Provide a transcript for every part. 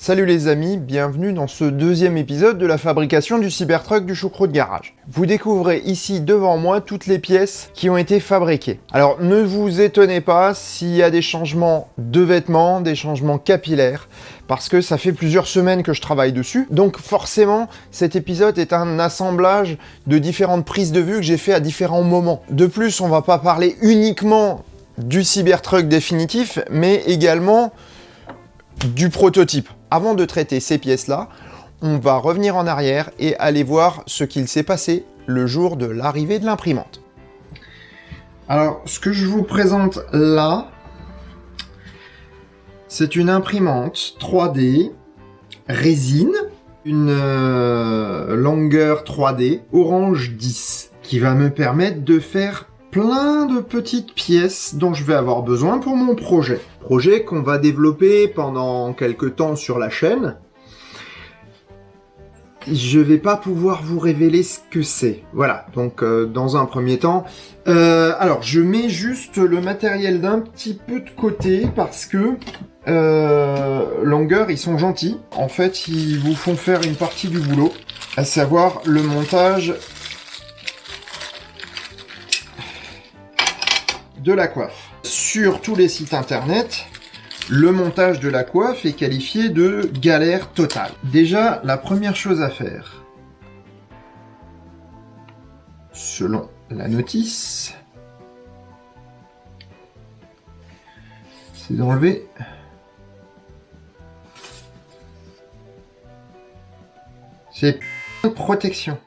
Salut les amis, bienvenue dans ce deuxième épisode de la fabrication du Cybertruck du Choucroute Garage. Vous découvrez ici devant moi toutes les pièces qui ont été fabriquées. Alors ne vous étonnez pas s'il y a des changements de vêtements, des changements capillaires, parce que ça fait plusieurs semaines que je travaille dessus. Donc forcément, cet épisode est un assemblage de différentes prises de vue que j'ai fait à différents moments. De plus, on va pas parler uniquement du Cybertruck définitif, mais également du prototype. Avant de traiter ces pièces-là, on va revenir en arrière et aller voir ce qu'il s'est passé le jour de l'arrivée de l'imprimante. Alors, ce que je vous présente là, c'est une imprimante 3D résine, une longueur 3D orange 10, qui va me permettre de faire plein de petites pièces dont je vais avoir besoin pour mon projet. Projet qu'on va développer pendant quelques temps sur la chaîne. Je vais pas pouvoir vous révéler ce que c'est. Voilà, donc dans un premier temps... alors, je mets juste le matériel d'un petit peu de côté parce que longueur, ils sont gentils. En fait, ils vous font faire une partie du boulot, à savoir le montage de la coiffe. Sur tous les sites internet, le montage de la coiffe est qualifié de galère totale. Déjà, la première chose à faire, selon la notice, c'est d'enlever ces protections.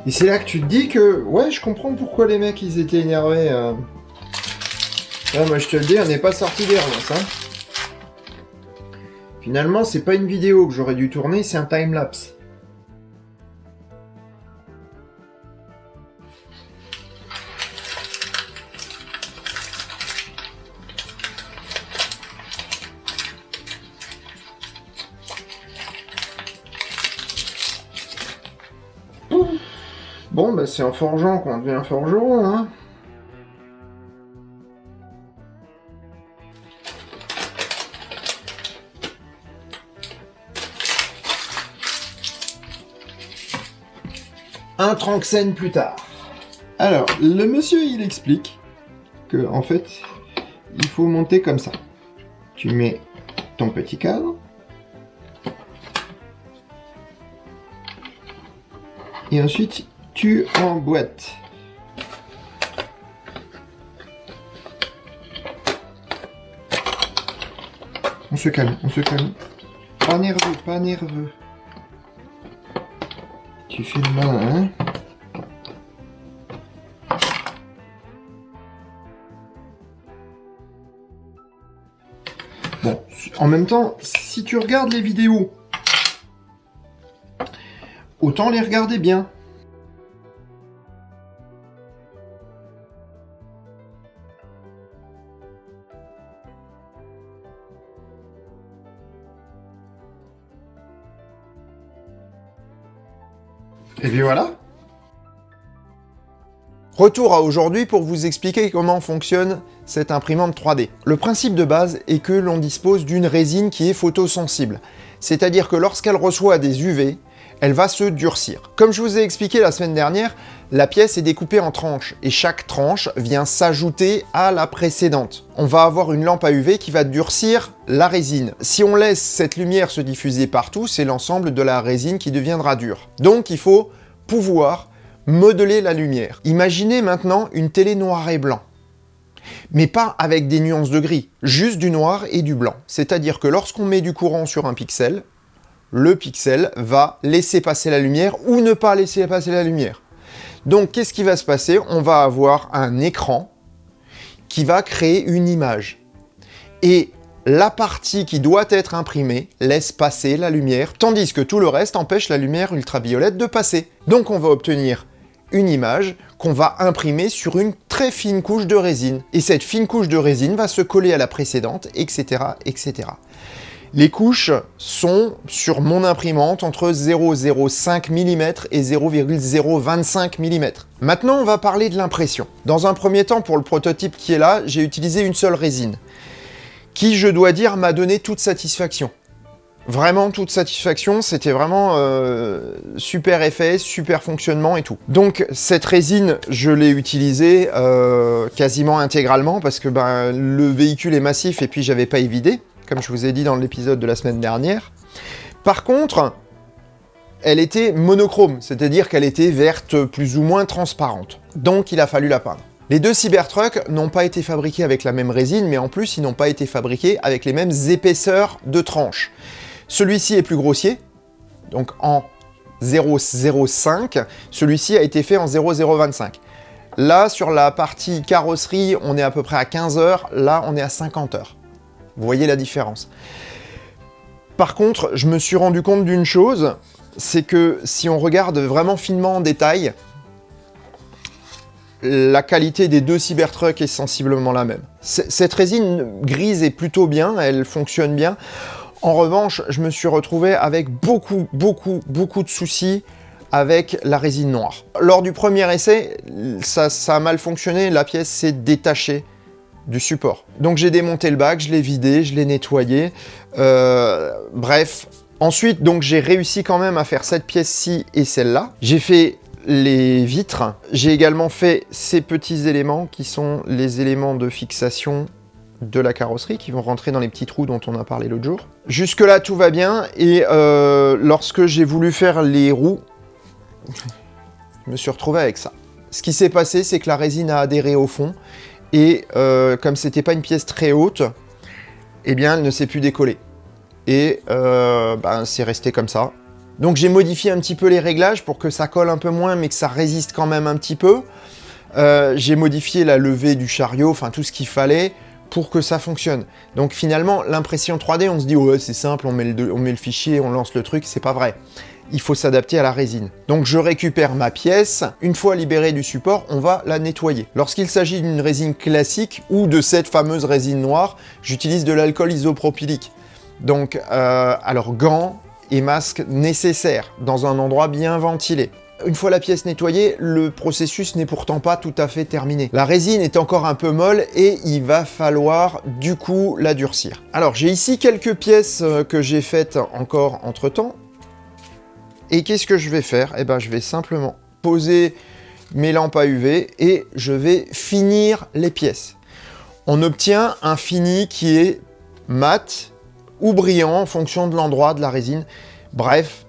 Et c'est là que tu te dis que, ouais, je comprends pourquoi les mecs, ils étaient énervés. Ouais, moi, je te le dis, on n'est pas sorti des ronces, hein. Finalement, c'est pas une vidéo que j'aurais dû tourner, c'est un time-lapse. Bon, bah c'est en forgeant qu'on devient forgeron, hein. Un Tranxène plus tard. Alors, le monsieur, il explique que, en fait, il faut monter comme ça. Tu mets ton petit cadre. Et ensuite, tu emboîtes. On se calme, on se calme. Pas nerveux, pas nerveux. Tu fais le malin, hein. Bon, en même temps, si tu regardes les vidéos, autant les regarder bien. Et puis voilà. Retour à aujourd'hui pour vous expliquer comment fonctionne cette imprimante 3D. Le principe de base est que l'on dispose d'une résine qui est photosensible. C'est-à-dire que lorsqu'elle reçoit des UV, elle va se durcir. Comme je vous ai expliqué la semaine dernière, la pièce est découpée en tranches et chaque tranche vient s'ajouter à la précédente. On va avoir une lampe à UV qui va durcir la résine. Si on laisse cette lumière se diffuser partout, c'est l'ensemble de la résine qui deviendra dure. Donc il faut pouvoir modeler la lumière. Imaginez maintenant une télé noir et blanc. Mais pas avec des nuances de gris, juste du noir et du blanc. C'est-à-dire que lorsqu'on met du courant sur un pixel, le pixel va laisser passer la lumière ou ne pas laisser passer la lumière. Donc, qu'est-ce qui va se passer? On va avoir un écran qui va créer une image. Et la partie qui doit être imprimée laisse passer la lumière, tandis que tout le reste empêche la lumière ultraviolette de passer. Donc, on va obtenir une image qu'on va imprimer sur une très fine couche de résine. Et cette fine couche de résine va se coller à la précédente, etc., etc. Les couches sont, sur mon imprimante, entre 0,05 mm et 0,025 mm. Maintenant, on va parler de l'impression. Dans un premier temps, pour le prototype qui est là, j'ai utilisé une seule résine. qui, je dois dire, m'a donné toute satisfaction. Vraiment toute satisfaction, c'était vraiment super effet, super fonctionnement et tout. Donc cette résine, je l'ai utilisée quasiment intégralement parce que le véhicule est massif et puis j'avais pas évidé, comme je vous ai dit dans l'épisode de la semaine dernière. Par contre, elle était monochrome, c'est-à-dire qu'elle était verte plus ou moins transparente. Donc il a fallu la peindre. Les deux Cybertruck n'ont pas été fabriqués avec la même résine, mais en plus ils n'ont pas été fabriqués avec les mêmes épaisseurs de tranches. Celui-ci est plus grossier, donc en 0,05. Celui-ci a été fait en 0,025. Là, sur la partie carrosserie, on est à peu près à 15 heures. Là, on est à 50 heures. Vous voyez la différence. Par contre, je me suis rendu compte d'une chose, c'est que si on regarde vraiment finement en détail, la qualité des deux Cybertruck est sensiblement la même. Cette résine grise est plutôt bien, elle fonctionne bien. En revanche, je me suis retrouvé avec beaucoup de soucis avec la résine noire. Lors du premier essai, ça a mal fonctionné, la pièce s'est détachée du support. Donc j'ai démonté le bac, je l'ai vidé, je l'ai nettoyé, bref. Ensuite, donc j'ai réussi quand même à faire cette pièce-ci et celle-là. J'ai fait les vitres, j'ai également fait ces petits éléments qui sont les éléments de fixation de la carrosserie qui vont rentrer dans les petits trous dont on a parlé l'autre jour. Jusque là tout va bien et lorsque j'ai voulu faire les roues, je me suis retrouvé avec ça. Ce qui s'est passé, c'est que la résine a adhéré au fond et comme c'était pas une pièce très haute, eh bien elle ne s'est plus décoller. Et c'est resté comme ça. Donc j'ai modifié un petit peu les réglages pour que ça colle un peu moins mais que ça résiste quand même un petit peu. J'ai modifié la levée du chariot, enfin tout ce qu'il fallait pour que ça fonctionne. Donc finalement, l'impression 3D, on se dit ouais c'est simple, on met le fichier, on lance le truc, c'est pas vrai. Il faut s'adapter à la résine. Donc je récupère ma pièce, une fois libérée du support, on va la nettoyer. Lorsqu'il s'agit d'une résine classique ou de cette fameuse résine noire, j'utilise de l'alcool isopropylique. Donc alors gants et masques nécessaires dans un endroit bien ventilé. Une fois la pièce nettoyée, le processus n'est pourtant pas tout à fait terminé. La résine est encore un peu molle et il va falloir du coup la durcir. Alors j'ai ici quelques pièces que j'ai faites encore entre temps. Et qu'est-ce que je vais faire? Eh ben je vais simplement poser mes lampes à UV et je vais finir les pièces. On obtient un fini qui est mat ou brillant en fonction de l'endroit de la résine. Bref,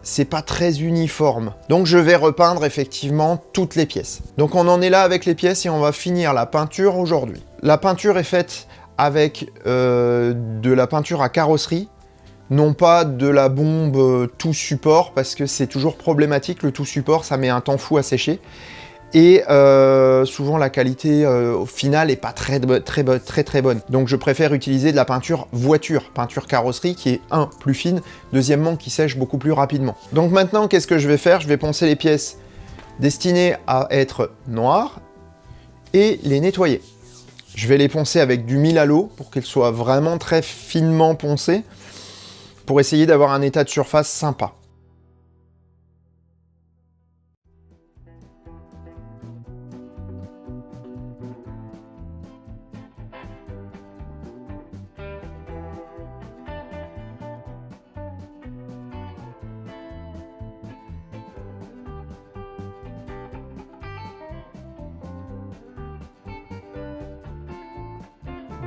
c'est pas très uniforme. Donc je vais repeindre effectivement toutes les pièces. Donc on en est là avec les pièces et on va finir la peinture aujourd'hui. La peinture est faite avec de la peinture à carrosserie, non pas de la bombe tout support, parce que c'est toujours problématique, le tout support, ça met un temps fou à sécher. Et souvent la qualité au final n'est pas très bonne. Donc je préfère utiliser de la peinture voiture, peinture carrosserie qui est plus fine, deuxièmement qui sèche beaucoup plus rapidement. Donc maintenant qu'est-ce que je vais faire? Je vais poncer les pièces destinées à être noires et les nettoyer. Je vais les poncer avec du mil à l'eau pour qu'elles soient vraiment très finement poncées pour essayer d'avoir un état de surface sympa.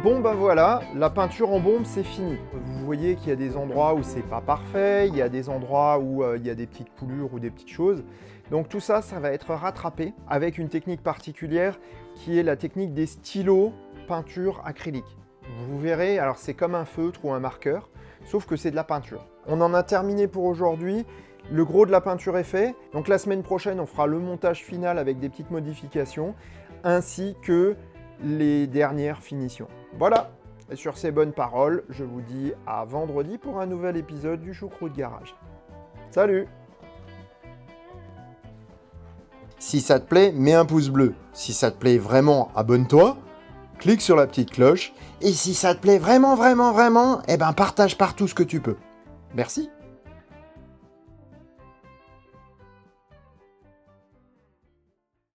Bon ben voilà, la peinture en bombe c'est fini. Vous voyez qu'il y a des endroits où c'est pas parfait, il y a des endroits où il y a des petites coulures ou des petites choses. Donc tout ça, ça va être rattrapé avec une technique particulière qui est la technique des stylos peinture acrylique. Vous verrez, alors c'est comme un feutre ou un marqueur, sauf que c'est de la peinture. On en a terminé pour aujourd'hui. Le gros de la peinture est fait. Donc la semaine prochaine, on fera le montage final avec des petites modifications, ainsi que les dernières finitions. Voilà, et sur ces bonnes paroles, je vous dis à vendredi pour un nouvel épisode du Choucroute Garage. Salut! Si ça te plaît, mets un pouce bleu. Si ça te plaît vraiment, abonne-toi, clique sur la petite cloche, et si ça te plaît vraiment, eh ben partage partout ce que tu peux. Merci!